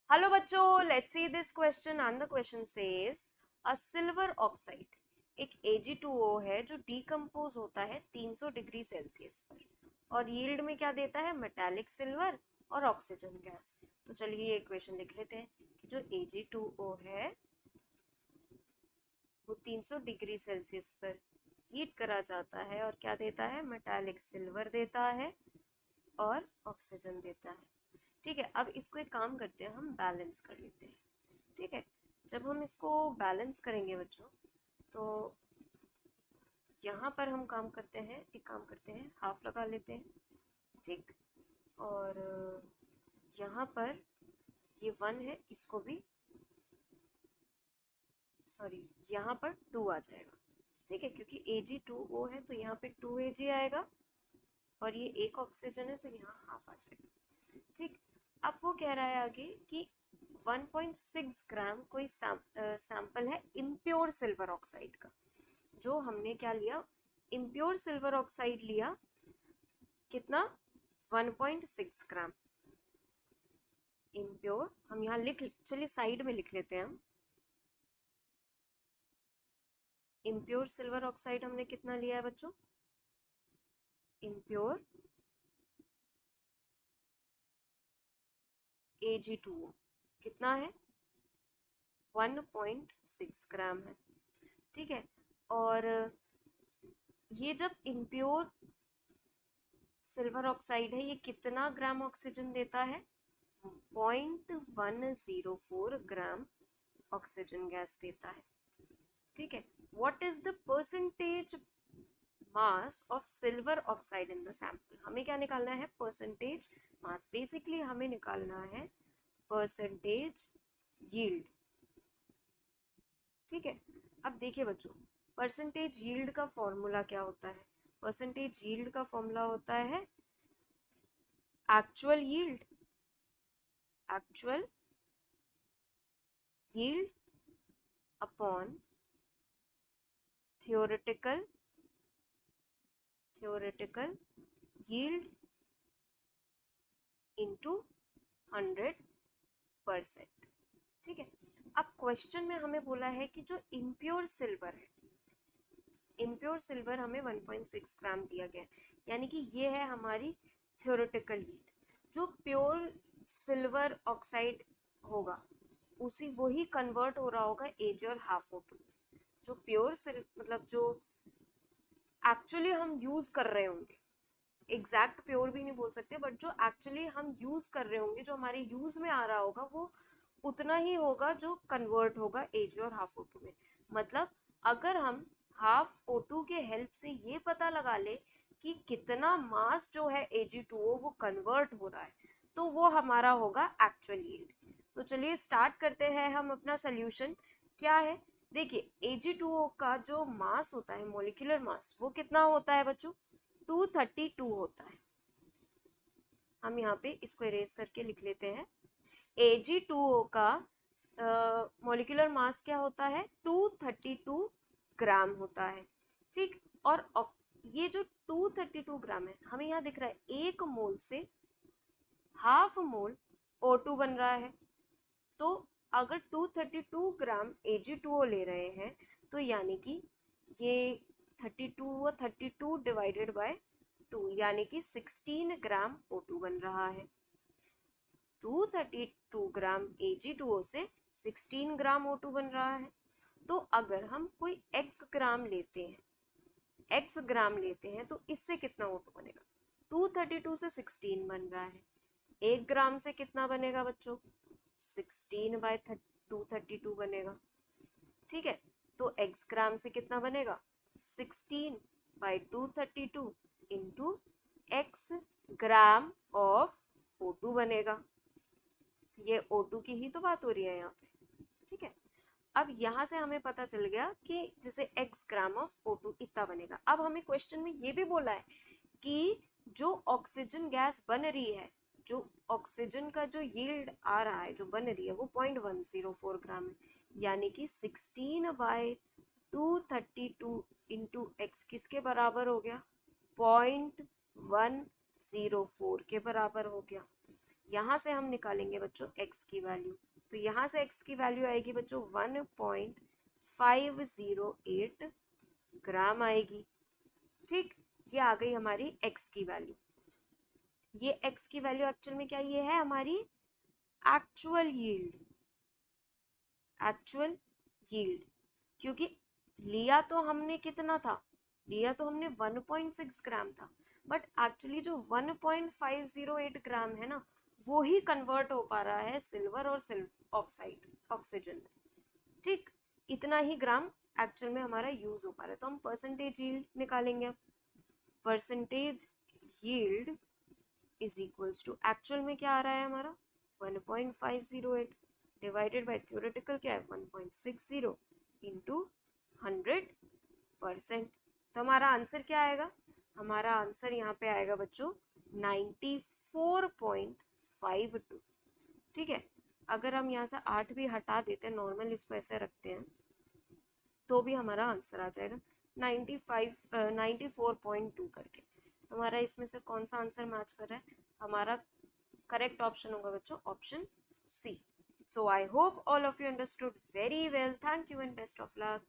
Hello बच्चों, let's see this question and the question says a silver oxide एक Ag2O है जो decompose होता है 300 डिग्री सेल्सियस पर और यील्ड में क्या देता है मेटालिक सिल्वर और ऑक्सीजन गैस। तो चलिए ये इक्वेशन लिख लेते हैं कि जो Ag2O है वो 300 डिग्री सेल्सियस पर हीट करा जाता है और क्या देता है मेटालिक सिल्वर देता है और ऑक्सीजन देता है। ठीक है, अब इसको एक काम करते हैं, हम बैलेंस कर लेते हैं। ठीक है, जब हम इसको बैलेंस करेंगे बच्चों तो यहाँ पर हम एक काम करते हैं, हाफ लगा लेते हैं। ठीक, और यहाँ पर ये 1 है, इसको भी सॉरी यहाँ पर 2 आ जाएगा। ठीक है, क्योंकि Ag2O है तो यहाँ पे 2Ag आएगा और ये एक ऑक्सीजन है तो यहाँ हाफ आ जाएगा। ठीक, अब वो कह रहा है आगे कि 1.6 ग्राम कोई सैंपल है इम्प्योर सिल्वर ऑक्साइड का। जो हमने क्या लिया, इम्प्योर सिल्वर ऑक्साइड लिया, कितना 1.6 ग्राम इम्प्योर। हम यहाँ चलिए साइड में लिख लेते हैं हम। इम्प्योर सिल्वर ऑक्साइड हमने कितना लिया है बच्चों, इम्प्योर Ag2O कितना है 1.6 ग्राम है। ठीक है, और ये जब इम्प्योर सिल्वर ऑक्साइड है ये कितना ग्राम ऑक्सीजन देता है 0.104 ग्राम ऑक्सीजन गैस देता है। ठीक है, what is the percentage mass of silver oxide in the sample. हमें क्या निकालना है परसेंटेज मास, बेसिकली हमें निकालना है परसेंटेज यील्ड। ठीक है, अब देखिए बच्चों, परसेंटेज यील्ड का फॉर्मूला क्या होता है, परसेंटेज यील्ड का फॉर्मूला होता है actual yield, upon theoretical yield into 100%। ठीक है, अब क्वेश्चन में हमें बोला है कि जो इम्प्योर सिल्वर है, इम्प्योर सिल्वर हमें 1.6 ग्राम दिया गया, यानी कि ये है हमारी थियोरेटिकल यील्ड। जो प्योर सिल्वर ऑक्साइड होगा उसी वही कन्वर्ट हो रहा होगा Ag और हाफ O2। जो प्योर मतलब जो एक्चुअली हम यूज कर रहे होंगे, एग्जैक्ट प्योर भी नहीं बोल सकते, बट जो एक्चुअली हम यूज कर रहे होंगे, जो हमारे यूज में आ रहा होगा वो उतना ही होगा जो कन्वर्ट होगा Ag और हाफ O2 में। मतलब अगर हम हाफ O2 के हेल्प से ये पता लगा ले कि कितना मास जो है Ag2O वो कन्वर्ट हो रहा है तो वो हमारा होगा एक्चुअल यील्ड। तो चलिए स्टार्ट करते हैं हम अपना सोल्यूशन। क्या है, देखिए Ag2O का जो मास होता है, मोलिकुलर मास, वो कितना होता है बच्चों 232 होता है। हम यहाँ पे इसको इरेज करके लिख लेते हैं। Ag2O का मोलिकुलर मास क्या होता है 232 ग्राम होता है। ठीक, और ये जो 232 ग्राम है हमें यहाँ दिख रहा है 1 मोल से हाफ मोल O2 बन रहा है। तो अगर 232 ग्राम Ag2O ले रहे हैं तो यानी कि ये 32 डिवाइडेड बाय 2 यानी कि 16 ग्राम O2 बन रहा है। 232 ग्राम Ag2O से 16 ग्राम O2 बन रहा है। तो अगर हम कोई x ग्राम लेते हैं तो इससे कितना O2 बनेगा, 232 से 16 बन रहा है, 1 ग्राम से कितना बनेगा बच्चों 16 बाय 232 बनेगा। ठीक है, तो x ग्राम से कितना बनेगा 16 by 232 into x gram of O2 बनेगा। ये O2 की ही तो बात हो रही है यहाँ पे। ठीक है, अब यहाँ से हमें पता चल गया कि जैसे x ग्राम ऑफ O2 इतना बनेगा। अब हमें क्वेश्चन में ये भी बोला है कि जो ऑक्सीजन गैस बन रही है, जो ऑक्सीजन का जो यील्ड आ रहा है, जो बन रही है वो 0.104 ग्राम है, यानी कि 16 बाय 232 इंटू एक्स किसके बराबर हो गया 0.104 के बराबर हो गया। यहाँ से हम निकालेंगे बच्चों x की वैल्यू, तो यहाँ से x की वैल्यू आएगी बच्चों 1.508 ग्राम आएगी। ठीक, ये आ गई हमारी x की वैल्यू। ये x की वैल्यू एक्चुअल में क्या ये है हमारी एक्चुअल यील्ड, एक्चुअल यील्ड, क्योंकि लिया तो हमने कितना था, लिया तो हमने 1.6 ग्राम था, बट एक्चुअली जो 1.508 ग्राम है ना वो ही कन्वर्ट हो पा रहा है सिल्वर और सिल्वर ऑक्साइड ऑक्सीजन में। ठीक, इतना ही ग्राम एक्चुअल में हमारा यूज हो पा रहा है। तो हम परसेंटेज यील्ड निकालेंगे। Percentage yield is equals to actual में क्या आ रहा है हमारा 1.508 डिवाइडेड बाय थ्योरेटिकल क्या है 1.60 इंटू 100%। तो हमारा आंसर क्या आएगा, हमारा आंसर यहाँ पे आएगा बच्चों 94.52। ठीक है, अगर हम यहाँ से 8 भी हटा देते हैं, नॉर्मल इसको ऐसे रखते हैं, तो भी हमारा आंसर आ जाएगा 94.2 करके। तो हमारा इसमें से कौन सा आंसर मैच कर रहा है, हमारा करेक्ट ऑप्शन होगा बच्चों option C. So I hope all of you understood very well. Thank you and best of luck.